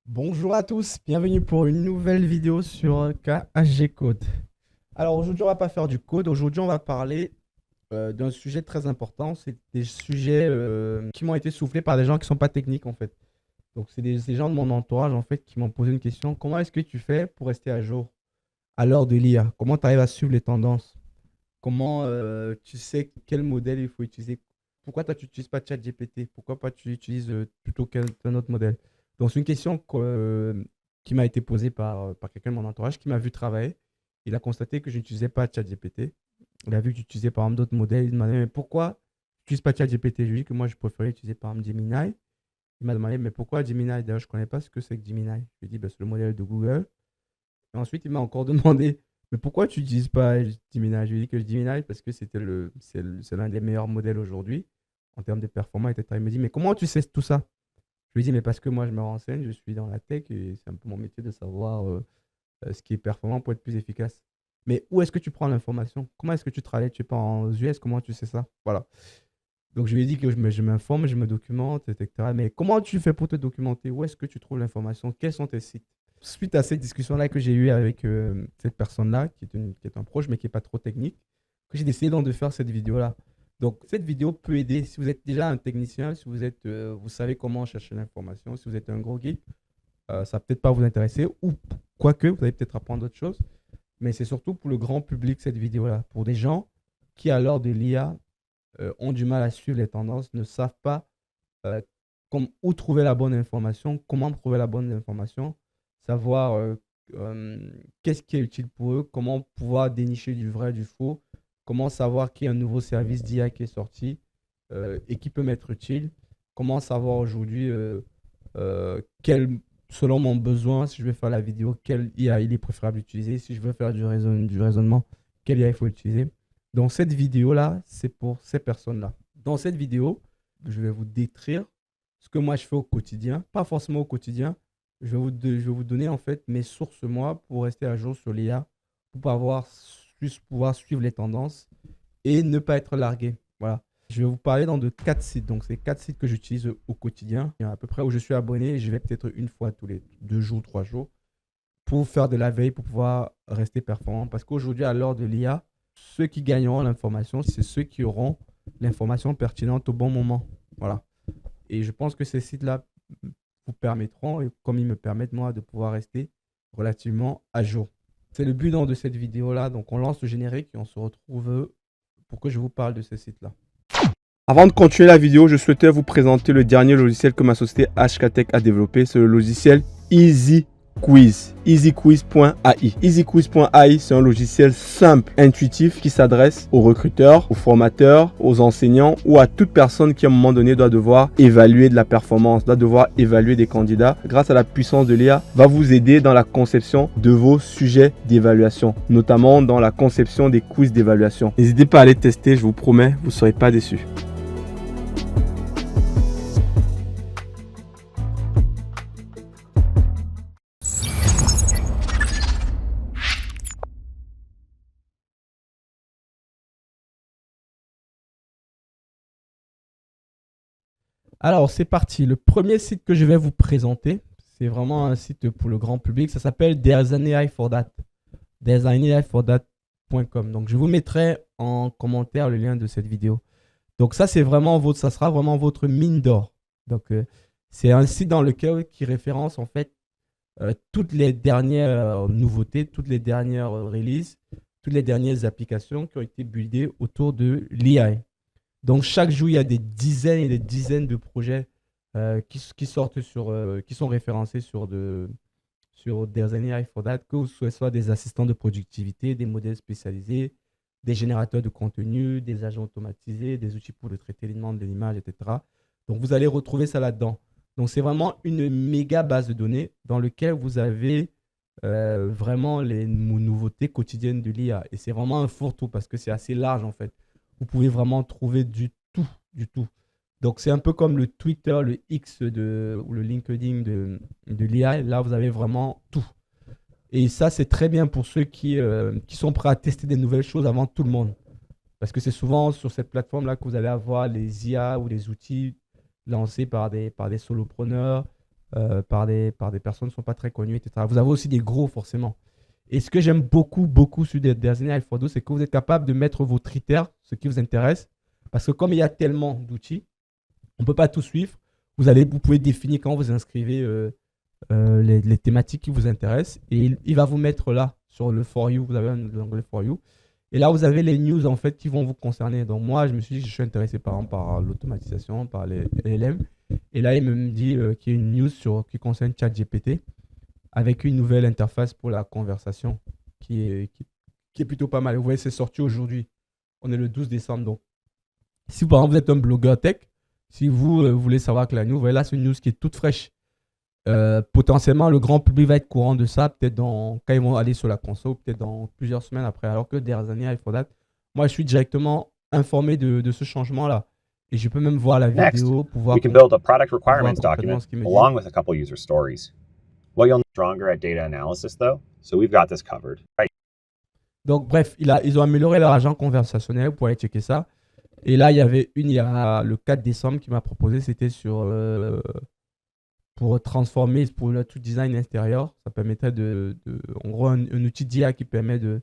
Bonjour à tous, bienvenue pour une nouvelle vidéo sur KHG Code. Alors aujourd'hui on va pas faire du code, aujourd'hui on va parler d'un sujet très important, c'est des sujets qui m'ont été soufflés par des gens qui sont pas techniques en fait. Donc c'est des gens de mon entourage en fait qui m'ont posé une question, comment est-ce que tu fais pour rester à jour à l'heure de l'IA? Comment tu arrives à suivre les tendances? Comment tu sais quel modèle il faut utiliser? Pourquoi toi, tu n'utilises pas ChatGPT? Pourquoi pas tu utilises plutôt quel autre modèle? Donc, c'est une question qui m'a été posée par quelqu'un de mon entourage qui m'a vu travailler. Il a constaté que je n'utilisais pas ChatGPT. Il a vu que j'utilisais par exemple d'autres modèles. Il m'a demandé, mais pourquoi tu n'utilises pas ChatGPT? Je lui ai dit que moi, je préférais utiliser par exemple Gemini. Il m'a demandé, mais pourquoi Gemini? D'ailleurs, je ne connais pas ce que c'est que Gemini. Je lui ai dit, ben, c'est le modèle de Google. Et ensuite, il m'a encore demandé, mais pourquoi tu n'utilises pas Gemini? Je lui ai dit que Gemini, parce que c'est l'un des meilleurs modèles aujourd'hui en termes de performance, etc. Il me dit, mais comment tu sais tout ça? Je lui ai dit, mais parce que moi, je me renseigne, je suis dans la tech et c'est un peu mon métier de savoir ce qui est performant pour être plus efficace. Mais où est-ce que tu prends l'information? Comment est-ce que tu travailles? Tu es pas en US, comment tu sais ça? Voilà. Donc, je lui ai dit que je m'informe, je me documente, etc. Mais comment tu fais pour te documenter? Où est-ce que tu trouves l'information? Quels sont tes sites? Suite à cette discussion-là que j'ai eue avec cette personne-là, qui est un proche, mais qui n'est pas trop technique, que j'ai décidé donc de faire cette vidéo-là. Donc, cette vidéo peut aider si vous êtes déjà un technicien, si vous êtes, vous savez comment chercher l'information, si vous êtes un gros geek, ça va peut-être pas vous intéresser, ou quoique, vous allez peut-être apprendre d'autres choses. Mais c'est surtout pour le grand public, cette vidéo-là. Pour des gens qui, à l'heure de l'IA, ont du mal à suivre les tendances, ne savent pas euh, où trouver la bonne information, comment trouver la bonne information, savoir qu'est-ce qui est utile pour eux, comment pouvoir dénicher du vrai, du faux, comment savoir qu'il y a un nouveau service d'IA qui est sorti et qui peut m'être utile, comment savoir aujourd'hui selon mon besoin, si je veux faire la vidéo, quel IA il est préférable d'utiliser, si je veux faire du raisonnement, quel IA il faut utiliser. Donc cette vidéo-là, c'est pour ces personnes-là. Dans cette vidéo, je vais vous décrire ce que moi je fais au quotidien, pas forcément au quotidien. Je vais vous donner en fait mes sources moi pour rester à jour sur l'IA, pouvoir suivre les tendances et ne pas être largué. Voilà. Je vais vous parler dans de quatre sites. Donc, c'est quatre sites que j'utilise au quotidien. Il y en a à peu près où je suis abonné et je vais peut-être une fois tous les 2 jours, 3 jours pour faire de la veille, pour pouvoir rester performant. Parce qu'aujourd'hui, à l'heure de l'IA, ceux qui gagneront l'information, c'est ceux qui auront l'information pertinente au bon moment. Voilà. Et je pense que ces sites-là vous permettront, et comme ils me permettent moi, de pouvoir rester relativement à jour. C'est le but donc, de cette vidéo-là. Donc, on lance le générique et on se retrouve pour que je vous parle de ces sites-là. Avant de continuer la vidéo, je souhaitais vous présenter le dernier logiciel que ma société HKTech a développé. C'est le logiciel EasyQuiz. EasyQuiz.ai. EasyQuiz.ai, c'est un logiciel simple, intuitif qui s'adresse aux recruteurs, aux formateurs, aux enseignants ou à toute personne qui à un moment donné doit devoir évaluer de la performance, doit devoir évaluer des candidats. Grâce à la puissance de l'IA, va vous aider dans la conception de vos sujets d'évaluation, notamment dans la conception des quiz d'évaluation. N'hésitez pas à aller tester, je vous promets, vous ne serez pas déçus. Alors, c'est parti. Le premier site que je vais vous présenter, c'est vraiment un site pour le grand public. Ça s'appelle There's an AI for that. There's an AI for that.com. Donc, je vous mettrai en commentaire le lien de cette vidéo. Donc, ça, ça sera vraiment votre mine d'or. Donc, c'est un site dans lequel qui référence en fait toutes les dernières nouveautés, toutes les dernières releases, toutes les dernières applications qui ont été buildées autour de l'IA. Donc, chaque jour, il y a des dizaines et des dizaines de projets qui sortent qui sont référencés sur des années for that, que ce soit des assistants de productivité, des modèles spécialisés, des générateurs de contenu, des agents automatisés, des outils pour le traiter les demandes de l'image, etc. Donc, vous allez retrouver ça là-dedans. Donc, c'est vraiment une méga base de données dans laquelle vous avez vraiment les nouveautés quotidiennes de l'IA. Et c'est vraiment un fourre-tout parce que c'est assez large en fait. Vous pouvez vraiment trouver du tout, du tout. Donc, c'est un peu comme le Twitter, le X ou le LinkedIn de l'IA. Là, vous avez vraiment tout. Et ça, c'est très bien pour ceux qui sont prêts à tester des nouvelles choses avant tout le monde. Parce que c'est souvent sur cette plateforme-là que vous allez avoir les IA ou les outils lancés par des solopreneurs, par des personnes qui ne sont pas très connues, etc. Vous avez aussi des gros, forcément. Et ce que j'aime beaucoup, beaucoup sur Desani iPhoto, c'est que vous êtes capable de mettre vos critères, ce qui vous intéresse. Parce que comme il y a tellement d'outils, on ne peut pas tout suivre. Vous pouvez définir quand vous inscrivez les thématiques qui vous intéressent. Et il va vous mettre là, sur le For You, vous avez un onglet For You. Et là, vous avez les news en fait qui vont vous concerner. Donc moi, je me suis dit que je suis intéressé par exemple par l'automatisation, par les LLM. Et là, il me dit qu'il y a une news qui concerne ChatGPT avec une nouvelle interface pour la conversation qui est plutôt pas mal. Vous voyez, c'est sorti aujourd'hui. On est le 12 décembre. Donc, si par exemple vous êtes un blogueur tech, si vous voulez savoir que la news, vous voyez là, c'est une news qui est toute fraîche. Potentiellement, le grand public va être courant de ça, peut-être quand ils vont aller sur la console, peut-être dans plusieurs semaines après. Alors que dernières années, il faudra. Moi, je suis directement informé de ce changement-là. Et je peux même voir la Next, vidéo pour voir, we can build a product voir requirements concrètement document ce qu'il me dit. along with a couple user stories. Well, you'll need stronger at data analysis though, so we've got this covered. Right. Donc, bref, ils ont amélioré leur agent conversationnel. Vous pouvez aller checker ça. Et là, il y a le 4 décembre qui m'a proposé, c'était pour transformer, pour le tout design extérieur. Ça permettait en gros, un outil d'IA qui permet de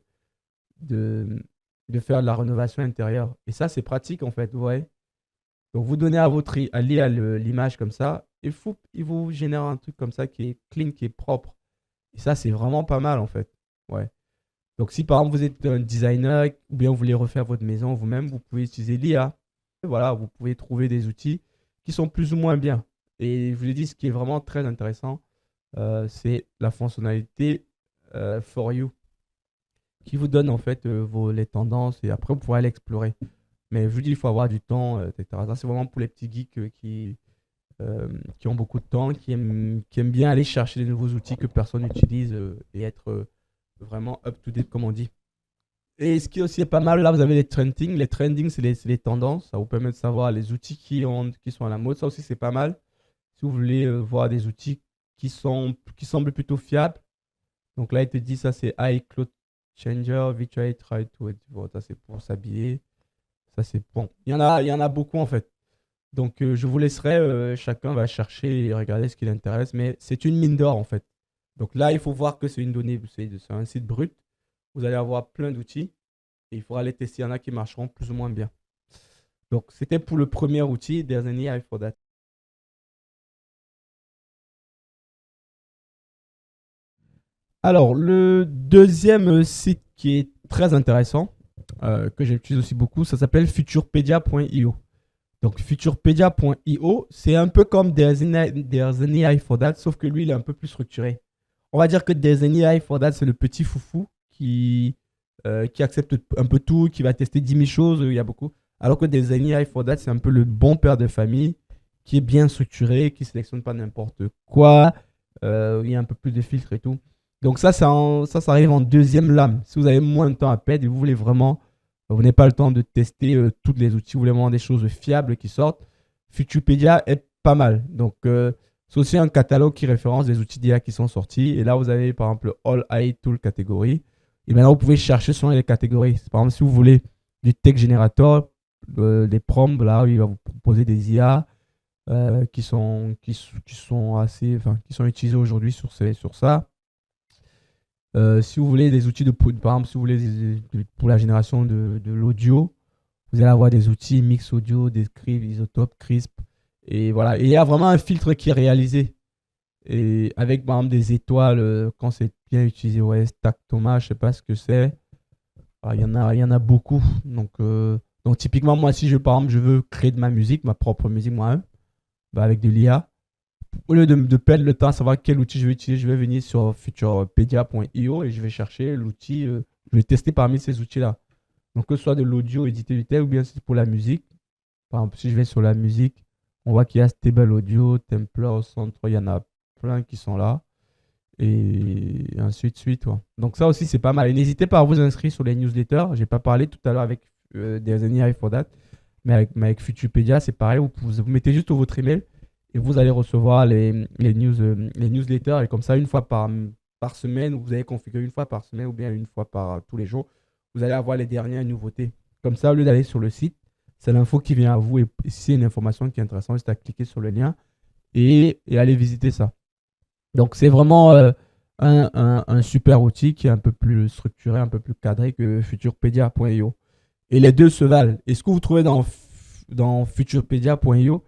faire de la rénovation intérieure. Et ça, c'est pratique en fait, vous voyez. Donc, vous donnez à l'IA l'image comme ça, et il vous génère un truc comme ça qui est clean, qui est propre. Et ça, c'est vraiment pas mal en fait. Ouais. Donc, si par exemple vous êtes un designer ou bien vous voulez refaire votre maison vous-même, vous pouvez utiliser l'IA. Voilà, vous pouvez trouver des outils qui sont plus ou moins bien. Et je vous ai dit, ce qui est vraiment très intéressant, c'est la fonctionnalité For You qui vous donne en fait les tendances et après vous pourrez aller explorer. Mais je vous dis, il faut avoir du temps, etc. Ça, c'est vraiment pour les petits geeks qui ont beaucoup de temps, qui aiment bien aller chercher des nouveaux outils que personne n'utilise et être vraiment up-to-date, comme on dit. Et ce qui aussi est pas mal, là, vous avez les trending. Les trending, c'est les tendances. Ça vous permet de savoir les outils qui sont à la mode. Ça aussi, c'est pas mal. Si vous voulez voir des outils qui semblent plutôt fiables. Donc là, il te dit, ça, c'est iCloud Changer, Virtual Try to. Bon, ça, c'est pour s'habiller. Ça, c'est bon. Il y en a beaucoup, en fait. Donc, je vous laisserai. Chacun va chercher et regarder ce qui l'intéresse. Mais c'est une mine d'or, en fait. Donc là, il faut voir que c'est une donnée, c'est un site brut. Vous allez avoir plein d'outils et il faudra les tester. Il y en a qui marcheront plus ou moins bien. Donc, c'était pour le premier outil. There's an AI for that. Alors, le deuxième site qui est très intéressant, que j'utilise aussi beaucoup, ça s'appelle futurepedia.io. Donc, futurepedia.io, c'est un peu comme There's an AI for that, sauf que lui, il est un peu plus structuré. On va dire que There's an AI for that, c'est le petit foufou qui accepte un peu tout, qui va tester 10 000 choses, il y a beaucoup. Alors que There's an AI for that, c'est un peu le bon père de famille qui est bien structuré, qui ne sélectionne pas n'importe quoi, il y a un peu plus de filtres et tout. Donc ça arrive en deuxième lame. Si vous avez moins de temps à perdre et vous voulez vraiment, vous n'avez pas le temps de tester tous les outils, vous voulez vraiment des choses fiables qui sortent, Futurepedia est pas mal. Donc c'est aussi un catalogue qui référence les outils d'IA qui sont sortis. Et là, vous avez par exemple All AI Tool catégorie. Et maintenant, vous pouvez chercher selon les catégories. Par exemple, si vous voulez du Tech Generator, des prompts, là, il va vous proposer des IA qui sont assez, enfin, qui sont utilisés aujourd'hui sur ça. Si vous voulez des outils par exemple, si vous voulez pour la génération de l'audio, vous allez avoir des outils Mix Audio, Describe, Isotope, Crisp. Et voilà. Et il y a vraiment un filtre qui est réalisé. Et avec par exemple des étoiles, quand c'est bien utilisé, ouais, Stack Thomas, je sais pas ce que c'est. Il y en a beaucoup. Donc typiquement, moi, si par exemple, je veux créer de ma musique, ma propre musique moi-même, bah, avec de l'IA, au lieu de perdre le temps à savoir quel outil je vais utiliser, je vais venir sur futurepedia.io et je vais chercher l'outil, je vais tester parmi ces outils-là. Donc que ce soit de l'audio édité du tel ou bien c'est pour la musique. Par exemple, si je vais sur la musique, on voit qu'il y a Stable Audio, Templar, Centre, il y en a plein qui sont là. Et ainsi de suite. Ouais. Donc ça aussi, c'est pas mal. Et n'hésitez pas à vous inscrire sur les newsletters. Je n'ai pas parlé tout à l'heure avec There's an AI for that. Mais avec Futurepedia, c'est pareil. Vous mettez juste votre email et vous allez recevoir les newsletters. Et comme ça, une fois par semaine, vous allez configurer une fois par semaine ou bien une fois par tous les jours, vous allez avoir les dernières nouveautés. Comme ça, au lieu d'aller sur le site, c'est l'info qui vient à vous. Et si c'est une information qui est intéressante, c'est à cliquer sur le lien et aller visiter ça. Donc, c'est vraiment un super outil qui est un peu plus structuré, un peu plus cadré que futurpedia.io. Et les deux se valent. Et ce que vous trouvez dans futurpedia.io,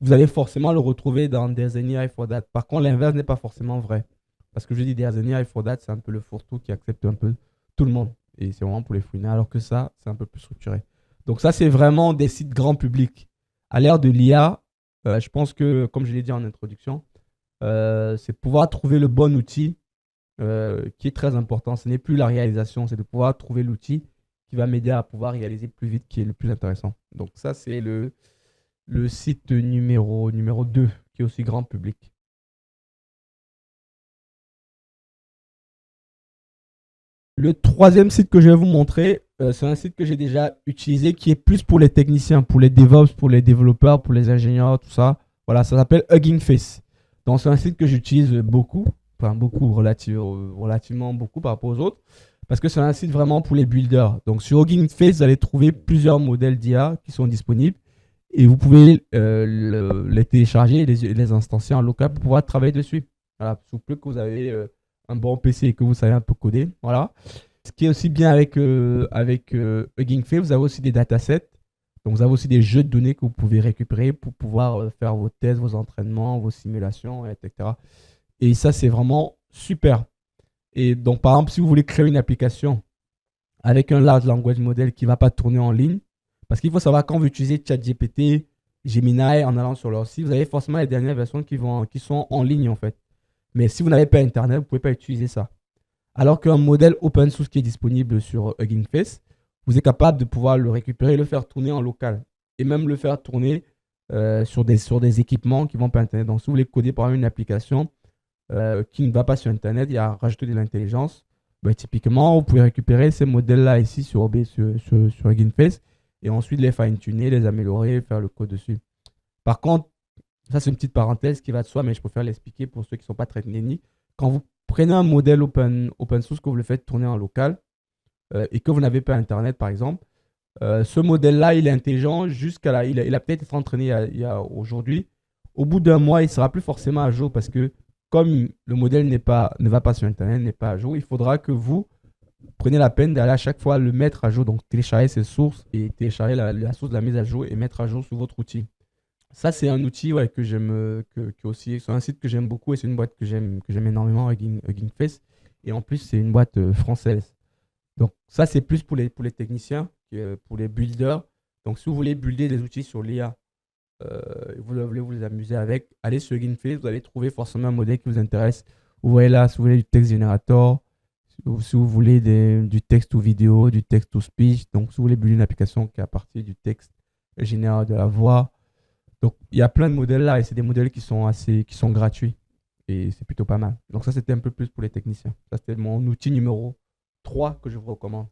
vous allez forcément le retrouver dans There's an AI for that. Par contre, l'inverse n'est pas forcément vrai. Parce que je dis There's an AI for that, c'est un peu le fourre-tout qui accepte un peu tout le monde. Et c'est vraiment pour les fouiner. Alors que ça, c'est un peu plus structuré. Donc ça, c'est vraiment des sites grand public. À l'ère de l'IA, je pense que, comme je l'ai dit en introduction, c'est pouvoir trouver le bon outil qui est très important. Ce n'est plus la réalisation, c'est de pouvoir trouver l'outil qui va m'aider à pouvoir réaliser plus vite, qui est le plus intéressant. Donc ça, c'est le site numéro 2, qui est aussi grand public. Le troisième site que je vais vous montrer, c'est un site que j'ai déjà utilisé, qui est plus pour les techniciens, pour les DevOps, pour les développeurs, pour les ingénieurs, tout ça. Voilà, ça s'appelle Hugging Face. Donc c'est un site que j'utilise beaucoup, enfin beaucoup, relativement beaucoup par rapport aux autres, parce que c'est un site vraiment pour les builders. Donc sur Hugging Face, vous allez trouver plusieurs modèles d'IA qui sont disponibles et vous pouvez les télécharger et les instancier en local pour pouvoir travailler dessus. Voilà, sous peu que vous avez un bon PC et que vous savez un peu coder. Voilà. Ce qui est aussi bien avec Hugging Face, vous avez aussi des datasets. Donc, vous avez aussi des jeux de données que vous pouvez récupérer pour pouvoir faire vos tests, vos entraînements, vos simulations, etc. Et ça, c'est vraiment super. Et donc, par exemple, si vous voulez créer une application avec un large language model qui ne va pas tourner en ligne, parce qu'il faut savoir, quand vous utilisez ChatGPT, Gemini, en allant sur leur site, vous avez forcément les dernières versions qui sont en ligne, en fait. Mais si vous n'avez pas Internet, vous ne pouvez pas utiliser ça. Alors qu'un modèle open source qui est disponible sur Hugging Face, vous êtes capable de pouvoir le récupérer et le faire tourner en local. Et même le faire tourner sur des équipements qui ne vont pas Internet. Donc, si vous voulez coder par exemple une application qui ne va pas sur Internet, il y a rajouter de l'intelligence. Ben, typiquement, vous pouvez récupérer ces modèles-là ici sur Hugging Face et ensuite les fine-tuner, les améliorer, faire le code dessus. Par contre, ça c'est une petite parenthèse qui va de soi, mais je préfère l'expliquer pour ceux qui ne sont pas très techniques. Quand vous prenez un modèle open source, que vous le faites tourner en local et que vous n'avez pas Internet par exemple, ce modèle-là, il est intelligent jusqu'à là. Il a peut-être été entraîné aujourd'hui. Au bout d'un mois, il ne sera plus forcément à jour parce que comme le modèle ne va pas sur Internet, n'est pas à jour, il faudra que vous preniez la peine d'aller à chaque fois le mettre à jour. Donc, télécharger ses sources et télécharger la source de la mise à jour et mettre à jour sur votre outil. Ça, c'est un outil ouais, que j'aime, que aussi, c'est un site que j'aime beaucoup et c'est une boîte que j'aime énormément, Hugging Face. Et en plus, c'est une boîte française. Donc, ça, c'est plus pour les techniciens, pour les builders. Donc, si vous voulez builder des outils sur l'IA, vous voulez vous amuser avec, allez sur Hugging Face, vous allez trouver forcément un modèle qui vous intéresse. Vous voyez là, si vous voulez du texte générateur, si vous voulez du texte ou vidéo, du texte ou speech. Donc, si vous voulez builder une application qui est à partir du texte génère de la voix. Donc, il y a plein de modèles là et c'est des modèles qui sont gratuits et c'est plutôt pas mal. Donc, ça, c'était un peu plus pour les techniciens. Ça, c'était mon outil numéro 3 que je vous recommande.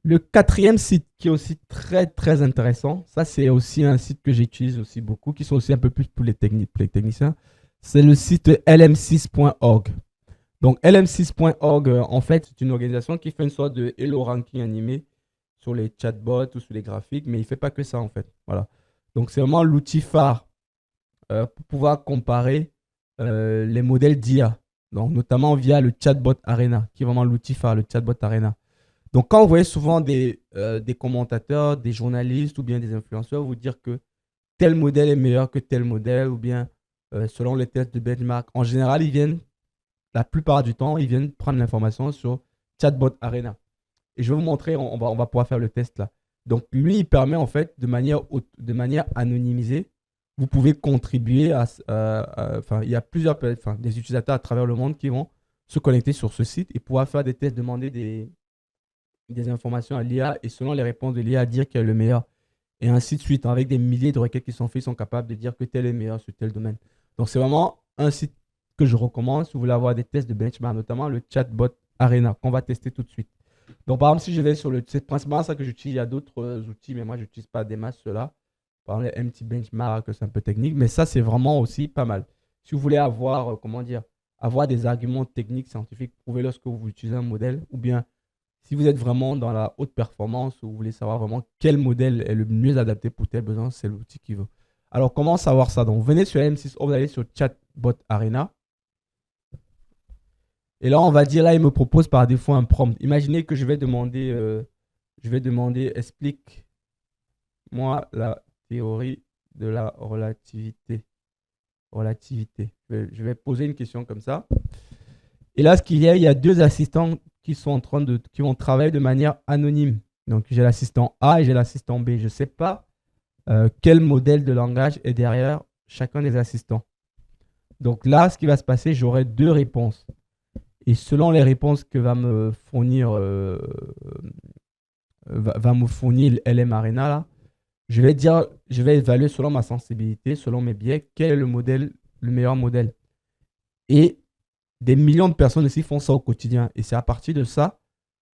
Le quatrième site qui est aussi très très intéressant, ça c'est aussi un site que j'utilise aussi beaucoup, qui sont aussi un peu plus pour les techniciens, c'est le site lm6.org. Donc lm6.org, en fait, c'est une organisation qui fait une sorte de Hello Ranking animé sur les chatbots ou sur les graphiques, mais il ne fait pas que ça en fait. Voilà. Donc c'est vraiment l'outil phare pour pouvoir comparer les modèles d'IA. Donc notamment via le chatbot Arena, qui est vraiment l'outil phare, le chatbot Arena. Donc, quand vous voyez souvent des commentateurs, des journalistes ou bien des influenceurs vous dire que tel modèle est meilleur que tel modèle ou bien selon les tests de benchmark, en général, la plupart du temps, ils viennent prendre l'information sur Chatbot Arena. Et je vais vous montrer, on va pouvoir faire le test là. Donc, lui, il permet en fait de manière anonymisée, vous pouvez contribuer enfin, il y a des utilisateurs à travers le monde qui vont se connecter sur ce site et pouvoir faire des tests, demander des informations à l'IA et selon les réponses de l'IA, dire quel est le meilleur. Et ainsi de suite. Avec des milliers de requêtes qui sont faites, ils sont capables de dire que tel est meilleur sur tel domaine. Donc, c'est vraiment un site que je recommande si vous voulez avoir des tests de benchmark, notamment le chatbot Arena qu'on va tester tout de suite. Donc, par exemple, si je vais sur c'est principalement ça que j'utilise. Il y a d'autres outils, mais moi, je n'utilise pas des masses ceux-là. Par exemple, les MT Benchmark, c'est un peu technique, mais ça, c'est vraiment aussi pas mal. Si vous voulez avoir, comment dire, avoir des arguments techniques, scientifiques, prouvez lorsque vous utilisez un modèle ou bien Si vous êtes vraiment dans la haute performance ou vous voulez savoir vraiment quel modèle est le mieux adapté pour tel besoin, c'est l'outil qu'il veut. Alors, comment savoir ça? Donc, vous venez sur M6, vous allez sur Chatbot Arena. Et là, on va dire, là, il me propose par défaut un prompt. Imaginez que je vais demander, explique-moi la théorie de la relativité. Relativité. Je vais poser une question comme ça. Et là, ce qu'il y a, il y a deux assistants qui sont en train qui vont travailler de manière anonyme. Donc, j'ai l'assistant A et j'ai l'assistant B. Je ne sais pas quel modèle de langage est derrière chacun des assistants. Donc là, ce qui va se passer, j'aurai deux réponses. Et selon les réponses que va me fournir, va me fournir LM Arena, là, je vais évaluer selon ma sensibilité, selon mes biais, quel est le meilleur modèle. Et des millions de personnes ici font ça au quotidien. Et c'est à partir de ça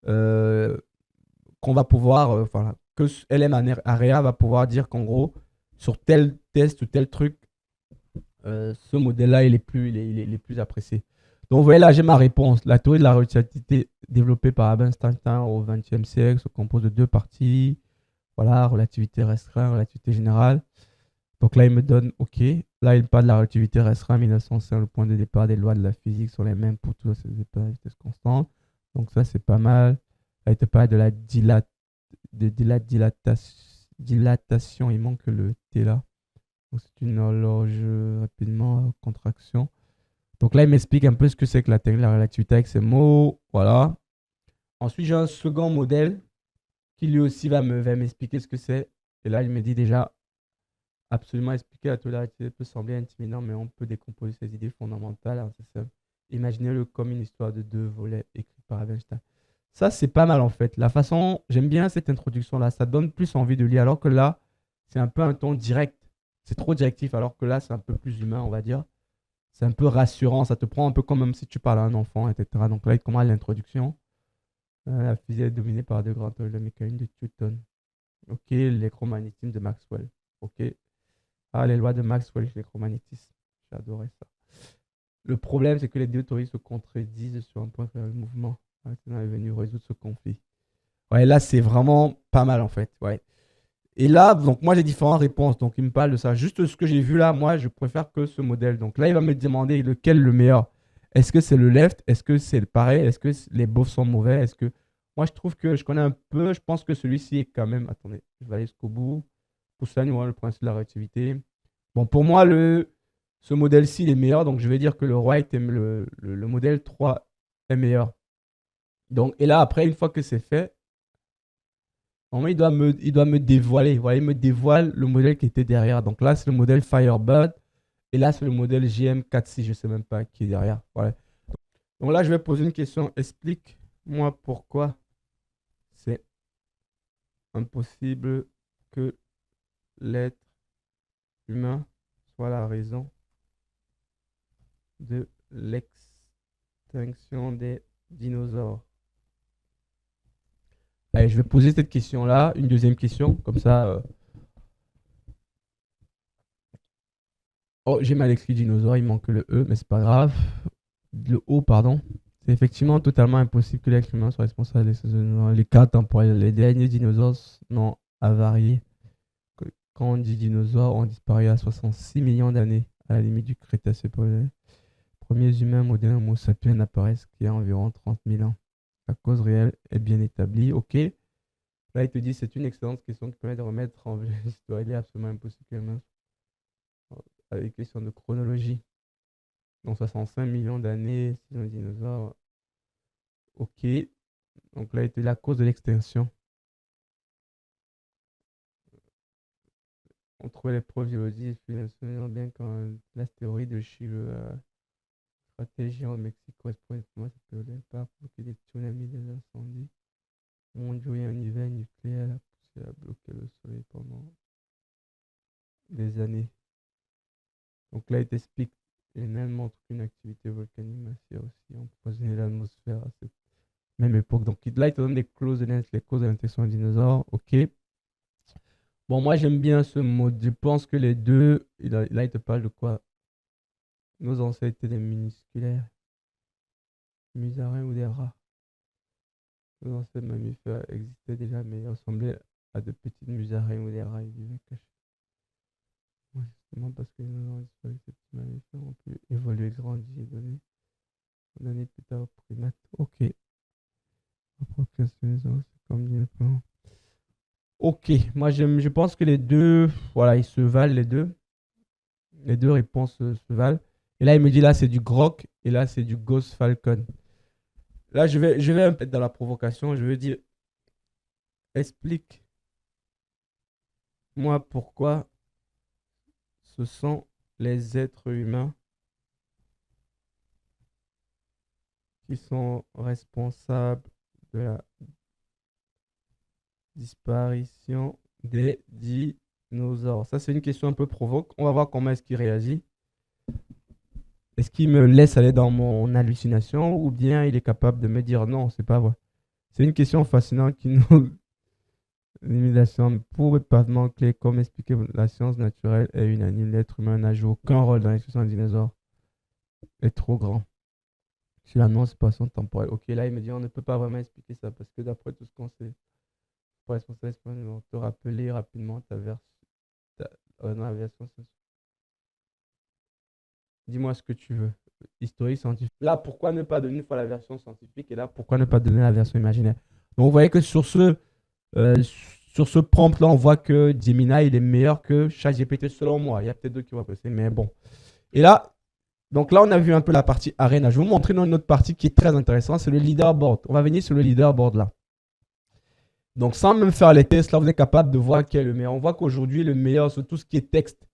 qu'on va pouvoir, voilà, que LM Area va pouvoir dire qu'en gros, sur tel test ou tel truc, ce modèle-là, il est plus apprécié. Donc, vous voyez là, j'ai ma réponse. La théorie de la relativité développée par Einstein au XXe siècle se compose de deux parties. Voilà, relativité restreinte, relativité générale. Donc là, il me donne OK. Là, il parle de la relativité restreinte 1905. Le point de départ des lois de la physique sont les mêmes pour tous les états de vitesse constante. Donc ça, c'est pas mal. Là, il te parle de la dilatation. Il manque le T là. C'est une horloge rapidement contraction. Donc là, il m'explique un peu ce que c'est que la théorie de la relativité avec ces mots. Voilà. Ensuite, j'ai un second modèle qui lui aussi va m'expliquer ce que c'est. Et là, il me dit déjà, absolument expliquer la théorie de la relativité peut sembler intimidant, mais on peut décomposer ses idées fondamentales. Alors, c'est simple. Imaginez-le comme une histoire de deux volets écrite par Einstein. Ça, c'est pas mal en fait. La façon, j'aime bien cette introduction-là. Ça donne plus envie de lire, alors que là, c'est un peu un ton direct. C'est trop directif, alors que là, c'est un peu plus humain, on va dire. C'est un peu rassurant. Ça te prend un peu comme même si tu parles à un enfant, etc. Donc là, il commence l'introduction. La physique est dominée par de grandes théories de mécanique de Newton. Ok, l'électromagnétisme de Maxwell. Ok. Ah, les lois de Maxwell, l'électromagnétisme. J'adorais ça. Le problème, c'est que les deux théories se contredisent sur un point sur le mouvement. Einstein est venu résoudre ce conflit. Ouais, là, c'est vraiment pas mal en fait. Ouais. Et là, donc moi, j'ai différentes réponses. Donc, il me parle de ça. Juste ce que j'ai vu là, moi, je préfère que ce modèle. Donc là, il va me demander lequel est le meilleur. Est-ce que c'est le left? Est-ce que c'est le pareil? Est-ce que les both sont mauvais? Est-ce que. Moi, je trouve que je connais un peu. Je pense que celui-ci est quand même. Attendez, je vais aller jusqu'au bout. Pour ça, nous, le principe de la relativité. Bon, pour moi, ce modèle-ci, il est meilleur. Donc, je vais dire que le right, le modèle 3 est meilleur. Donc, et là, après, une fois que c'est fait, normalement, il doit me dévoiler. Voilà, il me dévoile le modèle qui était derrière. Donc là, c'est le modèle Firebird. Et là, c'est le modèle GM46. Je ne sais même pas qui est derrière. Voilà. Donc là, je vais poser une question. Explique-moi pourquoi c'est impossible que l'être humain soit la raison de l'extinction des dinosaures. Allez, je vais poser cette question-là. Une deuxième question. Comme ça. Oh, j'ai mal écrit dinosaure. Il manque le E, mais c'est pas grave. Le O, pardon. C'est effectivement totalement impossible que l'être humain soit responsable les cas temporels. Les derniers dinosaures n'ont avarié. Quand on dit dinosaures, on disparu à 66 millions d'années, à la limite du Crétacé polaire. Les premiers humains modernes, Homo sapiens, apparaissent il y a environ 30 000 ans. La cause réelle est bien établie. Ok. Là, il te dit c'est une excellente question qui permet de remettre en vue l'histoire. Il est absolument impossible que l'humain, avec question de chronologie. Donc 65 millions d'années, c'est un dinosaure. Ok. Donc là, était la cause de l'extinction. On trouvait les preuves géologiques bien quand la théorie de Chile, stratégie au Mexique correspond à cette période pas provoquer des tsunamis, des incendies mondiaux et un hiver nucléaire a poussé à bloquer le soleil pendant des années. Donc là, il t'explique également qu'une activité volcanique massive aussi empoisonné l'atmosphère à cette même époque. Donc là, il te donne les causes de l'extinction des dinosaures. Ok. Bon, moi, j'aime bien ce mot. Je pense que les deux, là, il te parle de quoi? Nos ancêtres étaient des minusculaires, musarains ou des rats. L'ancien mammifère existait déjà, mais ressemblait à de petites musaraignes ou des rats. Ils vivaient cachés. Ouais, justement parce que les ont disparu, ces petits mammifères ont pu évoluer, grandir et donner plus tard aux primates. Ok. C'est comme dit le plan. Ok, moi je pense que les deux, voilà, ils se valent les deux. Les deux réponses se valent. Et là, il me dit là, c'est du Grok et là, c'est du Ghost Falcon. Là, je vais un peu dans la provocation. Je veux dire, explique-moi pourquoi ce sont les êtres humains qui sont responsables de la disparition des dinosaures. Ça, c'est une question un peu provoque. On va voir comment est-ce qu'il réagit. Est-ce qu'il me laisse aller dans mon hallucination ou bien il est capable de me dire non, c'est pas vrai. C'est une question fascinante qui nous limitation pour le pavement clé, comme expliqué, la science naturelle est unanime. L'être humain n'a joué aucun rôle dans l'extinction des dinosaures. Est trop grand. Si l'annonce-passation temporelle. Ok, là, il me dit on ne peut pas vraiment expliquer ça parce que d'après tout ce qu'on sait, pour responsable, on te rappeler rapidement ta version. Dans la version. Dis-moi ce que tu veux. Historique, scientifique. Là, pourquoi ne pas donner une fois la version scientifique et là, pourquoi ne pas donner la version imaginaire? Donc, vous voyez que sur ce prompt-là, on voit que Gemini, il est meilleur que ChatGPT selon moi. Il y a peut-être d'autres qui vont passer, mais bon. Et là, donc là, on a vu un peu la partie Arena. Je vais vous montrer une autre partie qui est très intéressante. C'est le leaderboard. On va venir sur le leaderboard là. Donc, sans même faire les tests, là, vous êtes capable de voir qui est le meilleur. On voit qu'aujourd'hui, le meilleur sur tout ce qui est texte,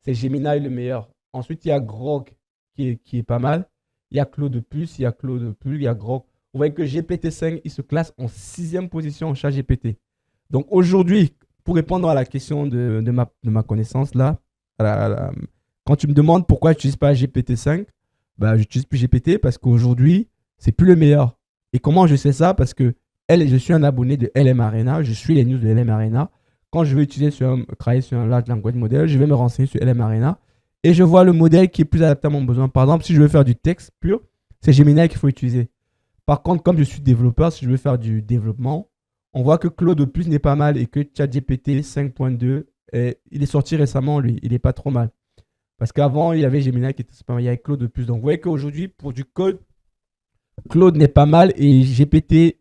c'est Gemini le meilleur. Ensuite, il y a Grok qui est pas mal. Il y a Claude Plus, il y a Claude Plus, il y a Grok. Vous voyez que GPT-5, il se classe en 6e position en chat GPT. Donc aujourd'hui, pour répondre à la question de ma connaissance là, quand tu me demandes pourquoi je n'utilise pas GPT-5, bah, je n'utilise plus GPT parce qu'aujourd'hui, c'est plus le meilleur. Et comment je sais ça? Parce que je suis un abonné de LM Arena, je suis les news de LM Arena. Quand je vais travailler sur un large language model, je vais me renseigner sur LM Arena et je vois le modèle qui est plus adapté à mon besoin. Par exemple, si je veux faire du texte pur, c'est Gemini qu'il faut utiliser. Par contre, comme je suis développeur, si je veux faire du développement, on voit que Claude Plus n'est pas mal et que ChatGPT 5.2, il est sorti récemment, lui. Il n'est pas trop mal. Parce qu'avant, il y avait Gemini qui était pas mal. Il y avait Claude Plus. Donc, vous voyez qu'aujourd'hui, pour du code, Claude n'est pas mal et GPT,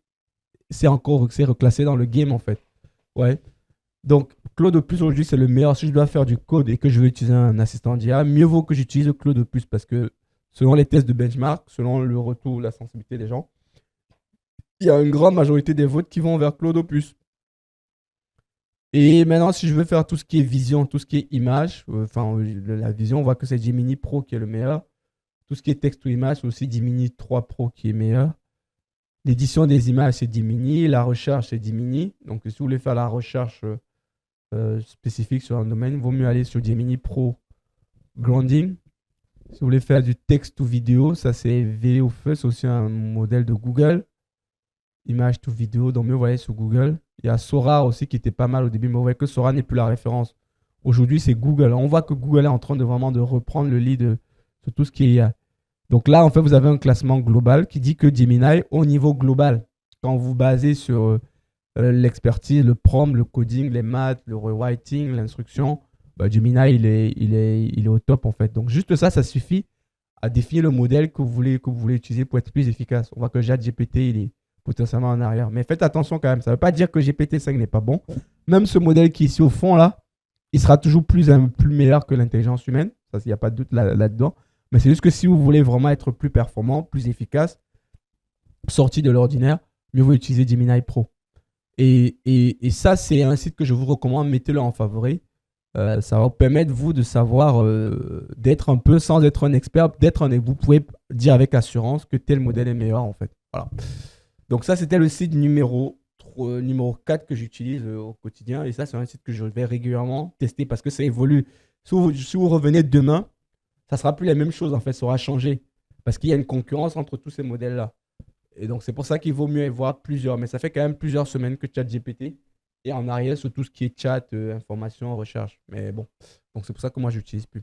c'est reclassé dans le game, en fait. Ouais. Donc, Claude Plus, aujourd'hui, c'est le meilleur. Si je dois faire du code et que je veux utiliser un assistant d'IA, mieux vaut que j'utilise Claude Plus parce que selon les tests de benchmark, selon le retour, la sensibilité des gens, il y a une grande majorité des votes qui vont vers Claude Plus. Et maintenant, si je veux faire tout ce qui est vision, tout ce qui est image, la vision, on voit que c'est Gemini Pro qui est le meilleur. Tout ce qui est texte ou image, c'est aussi Gemini 3 Pro qui est meilleur. L'édition des images, c'est Gemini. La recherche, c'est Gemini. Donc, si vous voulez faire la recherche spécifique sur un domaine, il vaut mieux aller sur Gemini Pro Grounding. Si vous voulez faire du texte ou vidéo, ça c'est VOFE, c'est aussi un modèle de Google. Image to vidéo, donc mieux vous voyez sur Google. Il y a Sora aussi qui était pas mal au début, mais vous voyez que Sora n'est plus la référence. Aujourd'hui, c'est Google. On voit que Google est en train de vraiment de reprendre le lead sur tout ce qui est IA. Donc là, en fait, vous avez un classement global qui dit que Gemini, au niveau global, quand vous basez sur l'expertise, le prompt, le coding, les maths, le rewriting, l'instruction, bah, Gemini, il est au top en fait. Donc juste ça, ça suffit à définir le modèle que vous voulez utiliser pour être plus efficace. On voit que ChatGPT, il est potentiellement en arrière. Mais faites attention quand même. Ça ne veut pas dire que GPT-5 n'est pas bon. Même ce modèle qui est ici au fond là, il sera toujours plus meilleur que l'intelligence humaine. Ça, il n'y a pas de doute là-dedans. Mais c'est juste que si vous voulez vraiment être plus performant, plus efficace, sorti de l'ordinaire, mieux vaut utiliser Gemini Pro. Et ça, c'est un site que je vous recommande. Mettez-le en favori. Ça va vous permettre, vous, de savoir, d'être un peu, sans être un expert, vous pouvez dire avec assurance que tel modèle est meilleur, en fait. Voilà. Donc ça, c'était le site numéro 4 que j'utilise au quotidien. Et ça, c'est un site que je vais régulièrement tester parce que ça évolue. Si vous revenez demain, ça ne sera plus la même chose, en fait. Ça aura changé parce qu'il y a une concurrence entre tous ces modèles-là. Et donc, c'est pour ça qu'il vaut mieux y voir plusieurs. Mais ça fait quand même plusieurs semaines que ChatGPT est en arrière sur tout ce qui est chat, information, recherche. Mais bon, donc c'est pour ça que moi, je n'utilise plus.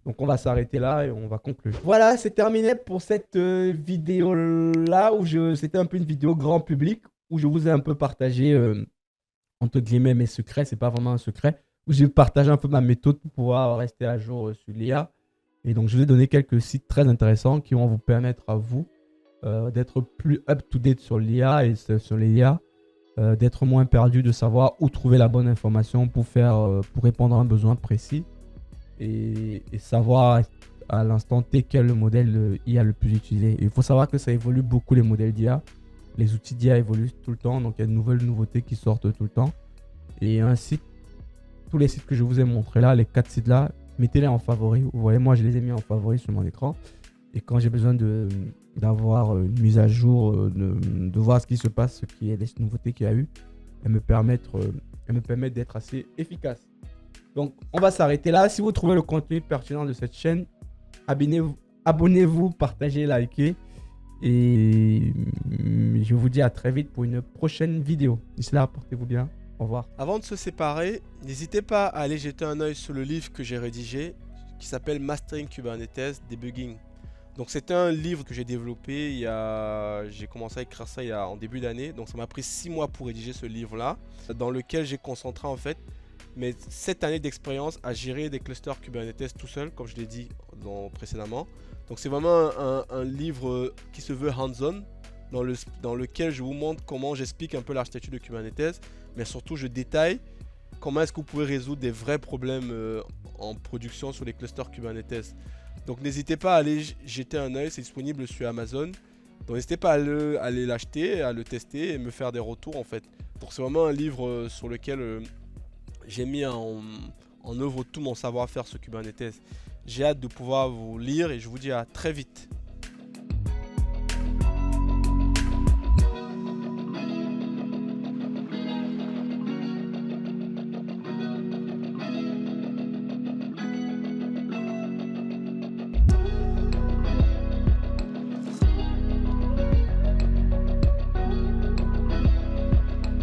Donc on va s'arrêter là et on va conclure. Voilà, c'est terminé pour cette vidéo-là c'était un peu une vidéo grand public où je vous ai un peu partagé entre guillemets mes secrets, c'est pas vraiment un secret, où j'ai partagé un peu ma méthode pour pouvoir rester à jour sur l'IA. Et donc je vous ai donné quelques sites très intéressants qui vont vous permettre à vous d'être plus up-to-date sur l'IA et sur les IA, d'être moins perdu, de savoir où trouver la bonne information pour répondre à un besoin précis et savoir à l'instant T quel modèle IA le plus utilisé. Et il faut savoir que ça évolue beaucoup les modèles d'IA. Les outils d'IA évoluent tout le temps, donc il y a de nouvelles nouveautés qui sortent tout le temps. Et un site, tous les sites que je vous ai montrés là, les 4 sites là, mettez-les en favori. Vous voyez, moi je les ai mis en favori sur mon écran. Et quand j'ai besoin d'avoir une mise à jour, de voir ce qui se passe, ce qui est les nouveautés qu'il y a eu, elles me permettent d'être assez efficace. Donc on va s'arrêter là. Si vous trouvez le contenu pertinent de cette chaîne, abonnez-vous, partagez, likez. Et je vous dis à très vite pour une prochaine vidéo. D'ici là, portez-vous bien. Au revoir. Avant de se séparer, n'hésitez pas à aller jeter un œil sur le livre que j'ai rédigé qui s'appelle Mastering Kubernetes Debugging. Donc c'est un livre que j'ai développé j'ai commencé à écrire ça en début d'année. Donc ça m'a pris 6 mois pour rédiger ce livre-là, dans lequel j'ai concentré en fait mes 7 années d'expérience à gérer des clusters Kubernetes tout seul, comme je l'ai dit précédemment. Donc c'est vraiment un livre qui se veut hands-on, dans lequel je vous montre comment j'explique un peu l'architecture de Kubernetes, mais surtout je détaille comment est-ce que vous pouvez résoudre des vrais problèmes en production sur les clusters Kubernetes. Donc n'hésitez pas à aller jeter un œil, c'est disponible sur Amazon. Donc n'hésitez pas à aller l'acheter, à le tester et me faire des retours en fait. Donc c'est vraiment un livre sur lequel j'ai mis en œuvre tout mon savoir-faire sur Kubernetes. J'ai hâte de pouvoir vous lire et je vous dis à très vite.